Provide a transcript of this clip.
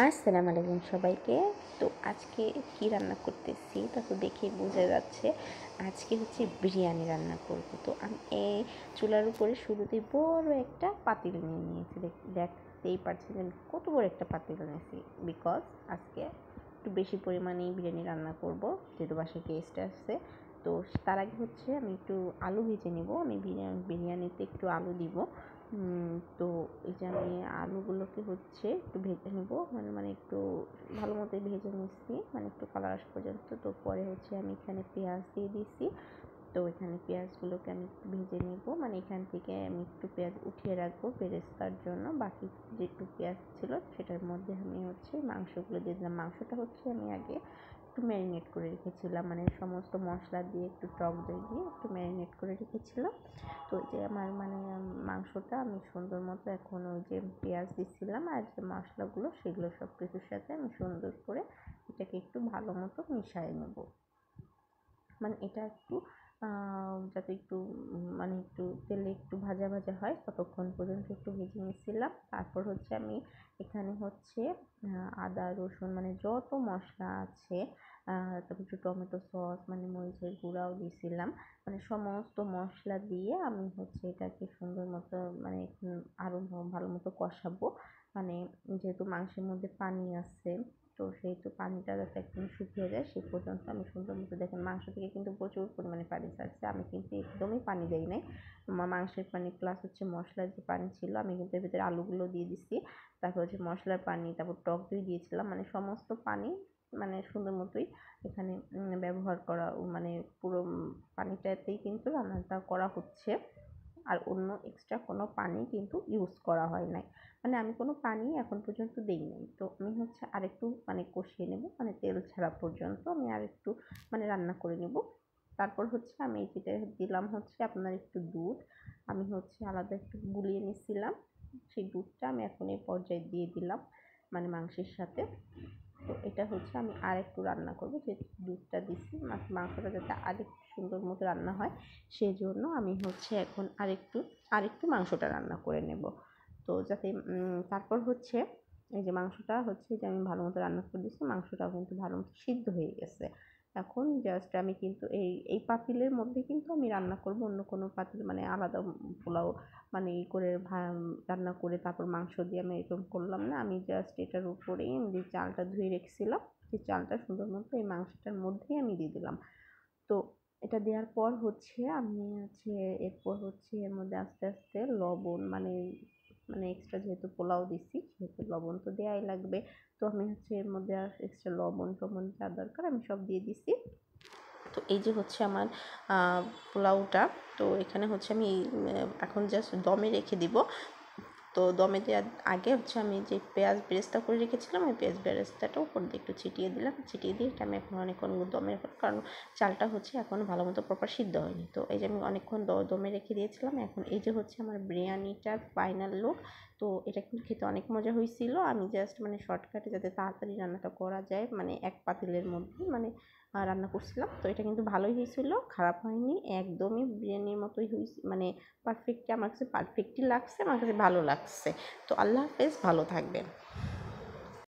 আসসালামু আলাইকুম সবাইকে। তো আজকে কি রান্না করতেছি তা তো দেখেই বোঝা যাচ্ছে। আজকে হচ্ছে বিরিয়ানি রান্না করব। তো আমি এই চুলার উপরে শুরুতেই বড় একটা পাতিল নিয়ে নিয়েছি। দেখতেই পাচ্ছেন আমি কত বড় একটা পাতিল নিয়েছি, বিকজ আজকে একটু বেশি পরিমাণেই বিরিয়ানি রান্না করব, যেহেতু বাসায় গেস্ট আসছে। তো তার আগে হচ্ছে আমি একটু আলু ভেজে নেব। আমি বিরিয়ানিতে একটু আলু দিব। তো এই যে আমি আলুগুলোকে হচ্ছে একটু ভেজে নেব, মানে একটু ভালো মতো ভেজে নিচ্ছি, মানে একটু কালার আসা পর্যন্ত। তো পরে হচ্ছে আমি এখানে পেঁয়াজ দিয়ে দিচ্ছি। তো এখানে পেঁয়াজগুলোকে আমি একটু ভেজে নেব, মানে এখান থেকে আমি একটু পেঁয়াজ উঠিয়ে রাখবো বেরেস্তার জন্য। বাকি যে একটু পেঁয়াজ ছিল সেটার মধ্যে আমি হচ্ছে মাংসগুলো দিয়ে দিলাম। মাংসটা হচ্ছে আমি আগে একটু ম্যারিনেট করে রেখেছিলাম, মানে সমস্ত মশলা দিয়ে একটু টক দই দিয়ে একটু ম্যারিনেট করে রেখেছিলাম। তো যে আমার মানে মাংসটা আমি সুন্দর মতো এখন ওই যে পেঁয়াজ দিচ্ছিলাম আর যে মশলাগুলো সেগুলো সব কিছুর সাথে আমি সুন্দর করে এটাকে একটু ভালো মতো মিশিয়ে নেব। মানে এটা একটু যাতে একটু মানে একটু তেলে একটু ভাজা ভাজা হয় ততক্ষণ পর্যন্ত একটু ভেজে নিয়েছিলাম। তারপর হচ্ছে আমি এখানে হচ্ছে আদা রসুন মানে যত মশলা আছে, তারপর একটু টমেটো সস মানে মরিচের গুঁড়াও দিয়েছিলাম। মানে সমস্ত মশলা দিয়ে আমি হচ্ছে এটাকে সুন্দর মতো মানে আরও ভালো মতো কষাবো। মানে যেহেতু মাংসের মধ্যে পানি আছে, তো সেহেতু পানিটা যাতে একদম শুকিয়ে যায় সে পর্যন্ত আমি সুন্দর মতো, দেখেন মাংস থেকে কিন্তু প্রচুর পরিমাণে পানি ছাড়ছে, আমি কিন্তু একদমই পানি দেই নাই। মাংসের পানি প্লাস হচ্ছে মশলার যে পানি ছিল, আমি কিন্তু এর ভিতরে আলুগুলো দিয়ে দিচ্ছি। তারপর হচ্ছে মশলার পানি, তারপর টক দই দিয়েছিলাম, মানে সমস্ত পানি মানে সুন্দর মতোই এখানে ব্যবহার করা, মানে পুরো পানিটাতেই কিন্তু রান্নাটা করা হচ্ছে। আর অন্য এক্সট্রা কোনো পানি কিন্তু ইউজ করা হয় নাই, মানে আমি কোনো পানি এখন পর্যন্ত দেই নাই। তো আমি হচ্ছে আরেকটু মানে কষিয়ে নেব, মানে তেল ছাড়া পর্যন্ত আমি আরেকটু মানে রান্না করে নেব। তারপর হচ্ছে আমি যেটা দিলাম হচ্ছে আপনার একটু দুধ, আমি হচ্ছে আলাদা একটু গুলিয়ে নিছিলাম, সেই দুধটা আমি এখন এই পর্যায়ে দিয়ে দিলাম মানে মাংসের সাথে। তো এটা হচ্ছে আমি আরেকটু রান্না করব, যে দুধটা দিছি মাংসটা যাতে আরেকটু সুন্দর মতো রান্না হয়, সেই জন্য আমি হচ্ছে এখন আরেকটু মাংসটা রান্না করে নেব। তো যাতে তারপর হচ্ছে এই যে মাংসটা হচ্ছে যে আমি ভালো মতো রান্না করে দিচ্ছি, মাংসটাও কিন্তু ভালো মতো সিদ্ধ হয়ে গেছে। এখন জাস্ট আমি কিন্তু এই পাতিলের মধ্যে কিন্তু আমি রান্না করব, অন্য কোনো পাতিল মানে আলাদা পোলাও মানে এই করে রান্না করে তারপর মাংস দিয়ে আমি এরকম করলাম না। আমি জাস্ট এটার উপরেই আমি যে চালটা ধুয়ে রেখেছিলাম সেই চালটা সুন্দর মতো এই মাংসটার মধ্যেই আমি দিয়ে দিলাম। তো এটা দেওয়ার পর হচ্ছে আমি হচ্ছে এরপর হচ্ছে এর মধ্যে আস্তে আস্তে লবণ মানে মানে এক্সট্রা যেহেতু পোলাও দিছি সেহেতু লবণ তো দেওয়াই লাগবে। তো আমি হচ্ছে এর মধ্যে আর এক্সট্রা লবণ টবণ যা দরকার আমি সব দিয়ে দিছি। তো এই যে হচ্ছে আমার পোলাওটা, তো এখানে হচ্ছে আমি এখন জাস্ট দমে রেখে দিব। তো দমে দেওয়ার আগে হচ্ছে আমি যে পেঁয়াজ বেরেস্তা করে রেখেছিলাম ওই পেঁয়াজ বেরেস্তাটা উপর দিয়ে একটু ছিটিয়ে দিলাম, ছিটিয়ে দিয়ে এটা আমি এখন অনেকক্ষণ দমে রাখলাম, কারণ চালটা হচ্ছে এখন ভালো মতো প্রপার সিদ্ধ হয়নি। তো এই যে আমি অনেকক্ষণ দমে রেখে দিয়েছিলাম। এখন এই যে হচ্ছে আমার বিরিয়ানিটার ফাইনাল লুক। তো এটা কিন্তু খেতে অনেক মজা হয়েছিল। আমি জাস্ট মানে শর্টকাটে যাতে তাড়াতাড়ি রান্নাটা করা যায় মানে এক পাতিলের মধ্যে মানে রান্না করছিলাম। তো এটা কিন্তু ভালোই হয়েছিল, খারাপ হয়নি, একদমই বিরিয়ানির মতোই হয়েছে, মানে পারফেক্টলি আমার কাছে পারফেক্টই লাগছে, আমার কাছে ভালো লাগছে। তো আল্লাহ হাফেজ, ভালো থাকবেন।